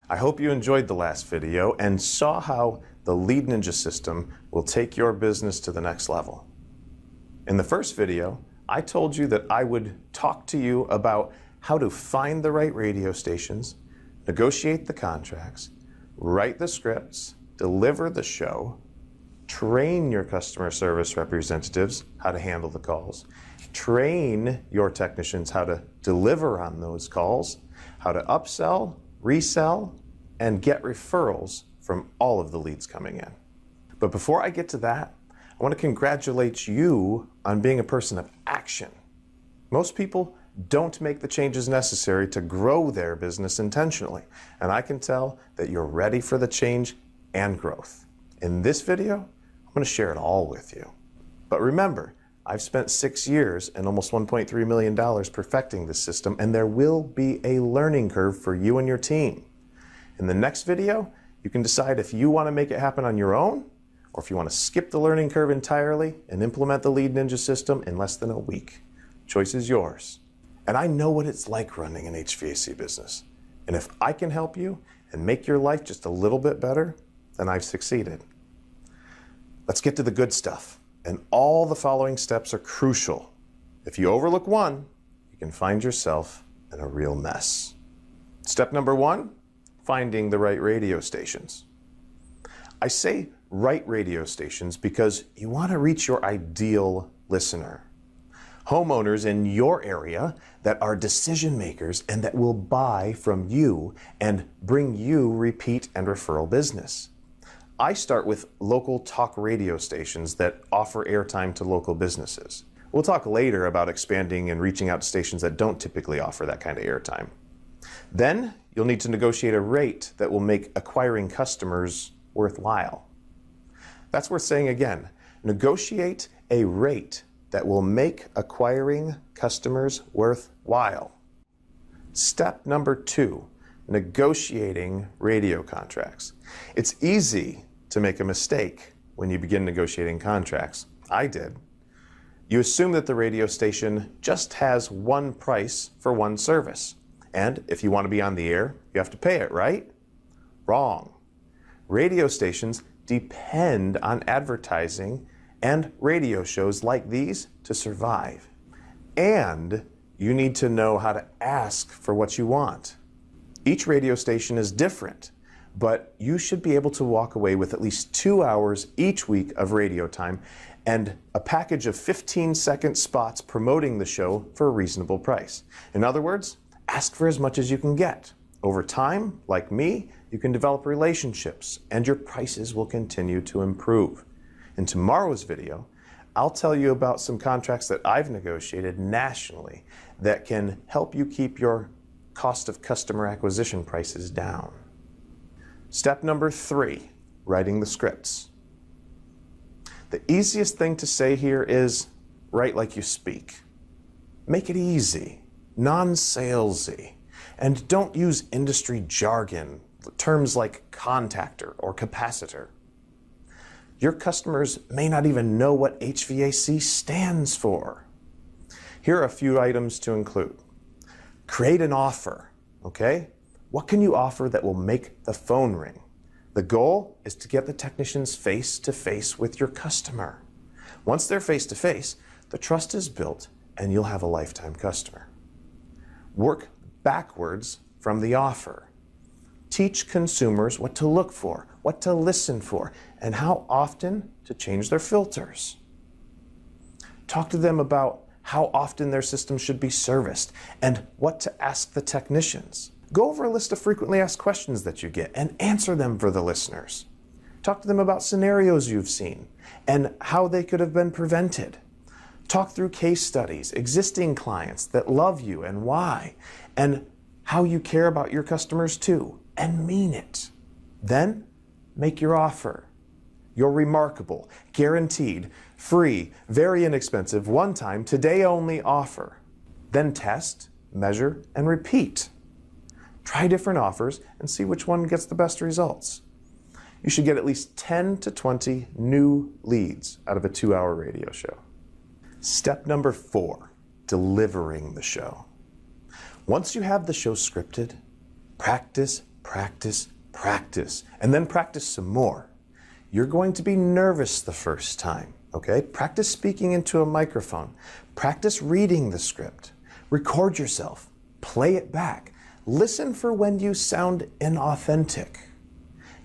I hope you enjoyed the last video and saw how the Lead Ninja system will take your business to the next level. In the first video, I told you that I would talk to you about how to find the right radio stations, negotiate the contracts, write the scripts, deliver the show, train your customer service representatives how to handle the calls, train your technicians how to deliver on those calls, how to upsell, resell, and get referrals from all of the leads coming in. But before I get to that, I want to congratulate you on being a person of action. Most people don't make the changes necessary to grow their business intentionally, and I can tell that you're ready for the change and growth. In this video, I'm going to share it all with you. But remember, I've spent 6 years and almost $1.3 million perfecting this system, and there will be a learning curve for you and your team. In the next video, you can decide if you want to make it happen on your own, or if you want to skip the learning curve entirely and implement the Lead Ninja system in less than a week. Choice is yours. And I know what it's like running an HVAC business. And if I can help you and make your life just a little bit better, then I've succeeded. Let's get to the good stuff. And all the following steps are crucial. If you overlook one, you can find yourself in a real mess. Step number 1, finding the right radio stations. I say right radio stations because you want to reach your ideal listener. Homeowners in your area that are decision makers and that will buy from you and bring you repeat and referral business. I start with local talk radio stations that offer airtime to local businesses. We'll talk later about expanding and reaching out to stations that don't typically offer that kind of airtime. Then you'll need to negotiate a rate that will make acquiring customers worthwhile. That's worth saying again. Negotiate a rate that will make acquiring customers worthwhile. Step number 2, negotiating radio contracts. It's easy to make a mistake when you begin negotiating contracts. I did. You assume that the radio station just has one price for one service. And if you want to be on the air, you have to pay it, right? Wrong. Radio stations depend on advertising and radio shows like these to survive. And you need to know how to ask for what you want. Each radio station is different, but you should be able to walk away with at least 2 hours each week of radio time and a package of 15-second spots promoting the show for a reasonable price. In other words, ask for as much as you can get. Over time, like me, you can develop relationships and your prices will continue to improve. In tomorrow's video, I'll tell you about some contracts that I've negotiated nationally that can help you keep your cost of customer acquisition prices down. Step number 3, writing the scripts. The easiest thing to say here is write like you speak. Make it easy, non-salesy, and don't use industry jargon, terms like contactor or capacitor. Your customers may not even know what HVAC stands for. Here are a few items to include. Create an offer, okay? What can you offer that will make the phone ring? The goal is to get the technicians face-to-face with your customer. Once they're face-to-face, the trust is built and you'll have a lifetime customer. Work backwards from the offer. Teach consumers what to look for, what to listen for, and how often to change their filters. Talk to them about how often their system should be serviced and what to ask the technicians. Go over a list of frequently asked questions that you get and answer them for the listeners. Talk to them about scenarios you've seen and how they could have been prevented. Talk through case studies, existing clients that love you and why, and how you care about your customers too, and mean it. Then make your offer. Your remarkable, guaranteed, free, very inexpensive, one-time, today-only offer. Then test, measure, and repeat. Try different offers and see which one gets the best results. You should get at least 10 to 20 new leads out of a 2-hour radio show. Step number 4, delivering the show. Once you have the show scripted, practice, practice, practice, and then practice some more. You're going to be nervous the first time, okay? Practice speaking into a microphone. Practice reading the script. Record yourself. Play it back. Listen for when you sound inauthentic.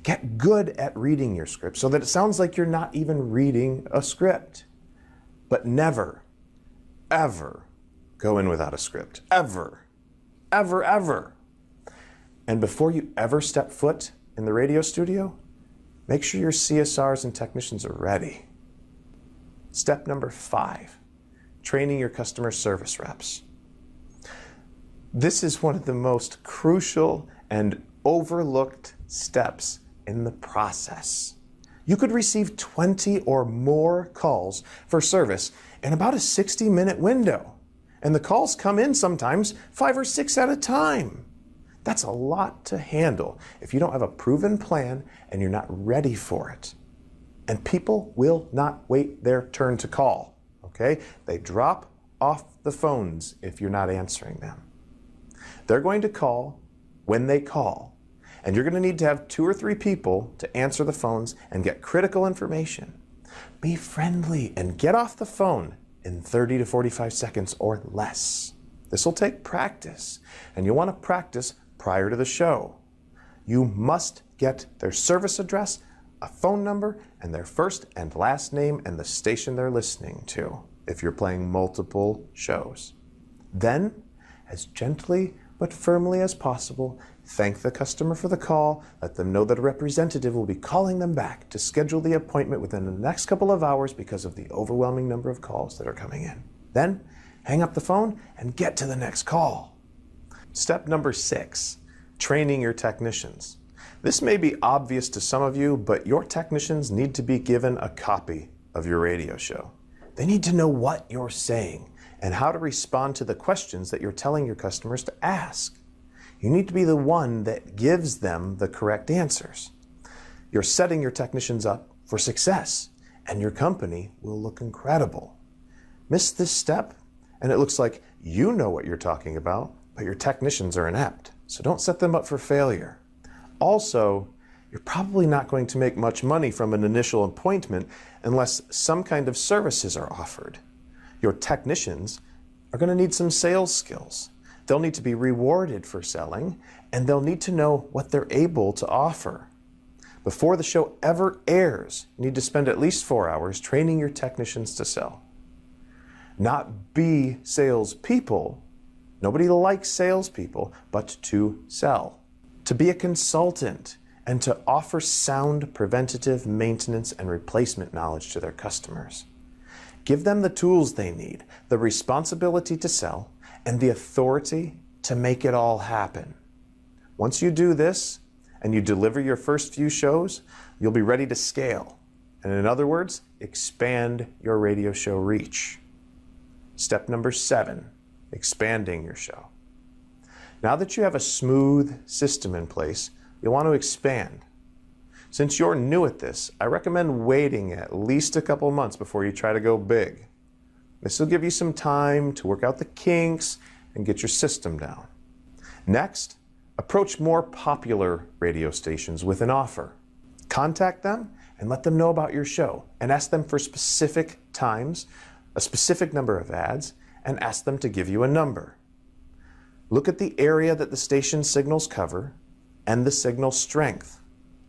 Get good at reading your script so that it sounds like you're not even reading a script. But never, ever go in without a script. Ever. Ever, ever. And before you ever step foot in the radio studio, make sure your CSRs and technicians are ready. Step number 5, training your customer service reps. This is one of the most crucial and overlooked steps in the process. You could receive 20 or more calls for service in about a 60-minute window. And the calls come in sometimes 5 or 6 at a time. That's a lot to handle if you don't have a proven plan and you're not ready for it. And people will not wait their turn to call, okay? They drop off the phones if you're not answering them. They're going to call when they call. And you're going to need to have 2 or 3 people to answer the phones and get critical information. Be friendly and get off the phone in 30 to 45 seconds or less. This will take practice, and you'll want to practice prior to the show. You must get their service address, a phone number, and their first and last name and the station they're listening to if you're playing multiple shows. Then, as gently but firmly as possible, thank the customer for the call, let them know that a representative will be calling them back to schedule the appointment within the next couple of hours because of the overwhelming number of calls that are coming in. Then, hang up the phone and get to the next call. Step number 6, training your technicians. This may be obvious to some of you, but your technicians need to be given a copy of your radio show. They need to know what you're saying and how to respond to the questions that you're telling your customers to ask. You need to be the one that gives them the correct answers. You're setting your technicians up for success, and your company will look incredible. Miss this step, and it looks like you know what you're talking about, but your technicians are inept, so don't set them up for failure. Also, you're probably not going to make much money from an initial appointment unless some kind of services are offered. Your technicians are going to need some sales skills. They'll need to be rewarded for selling, and they'll need to know what they're able to offer. Before the show ever airs, you need to spend at least 4 hours training your technicians to sell. Not be salespeople. Nobody likes salespeople, but to sell. To be a consultant and to offer sound preventative maintenance and replacement knowledge to their customers. Give them the tools they need, the responsibility to sell, and the authority to make it all happen. Once you do this, and you deliver your first few shows, you'll be ready to scale. And in other words, expand your radio show reach. Step number 7, expanding your show. Now that you have a smooth system in place, you'll want to expand. Since you're new at this, I recommend waiting at least a couple months before you try to go big. This will give you some time to work out the kinks and get your system down. Next, approach more popular radio stations with an offer. Contact them and let them know about your show and ask them for specific times, a specific number of ads, and ask them to give you a number. Look at the area that the station signals cover and the signal strength.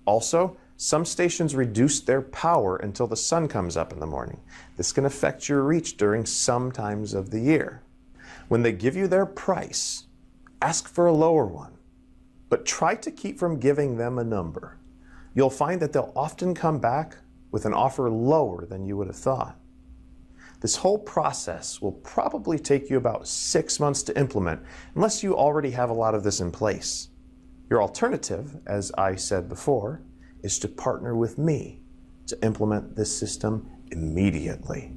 Also, some stations reduce their power until the sun comes up in the morning. This can affect your reach during some times of the year. When they give you their price, ask for a lower one, but try to keep from giving them a number. You'll find that they'll often come back with an offer lower than you would have thought. This whole process will probably take you about 6 months to implement, unless you already have a lot of this in place. Your alternative, as I said before, is to partner with me to implement this system immediately.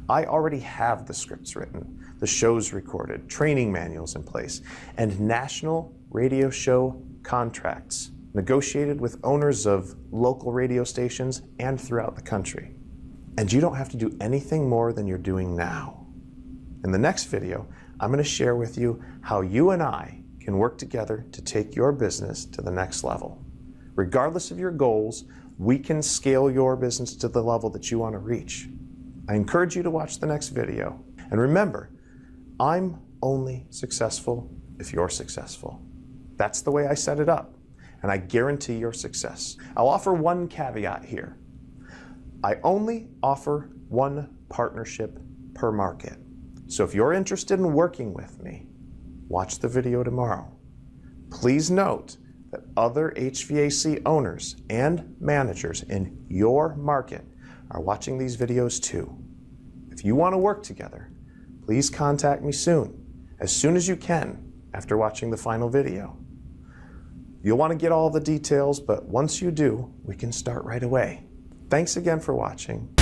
I already have the scripts written, the shows recorded, training manuals in place, and national radio show contracts negotiated with owners of local radio stations and throughout the country. And you don't have to do anything more than you're doing now. In the next video, I'm going to share with you how you and I can can work together to take your business to the next level. Regardless of your goals, we can scale your business to the level that you want to reach. I encourage you to watch the next video. And remember, I'm only successful if you're successful. That's the way I set it up, and I guarantee your success. I'll offer one caveat here. I only offer one partnership per market. So if you're interested in working with me, watch the video tomorrow. Please note that other HVAC owners and managers in your market are watching these videos too. If you want to work together, please contact me soon as you can after watching the final video. You'll want to get all the details, but once you do, we can start right away. Thanks again for watching.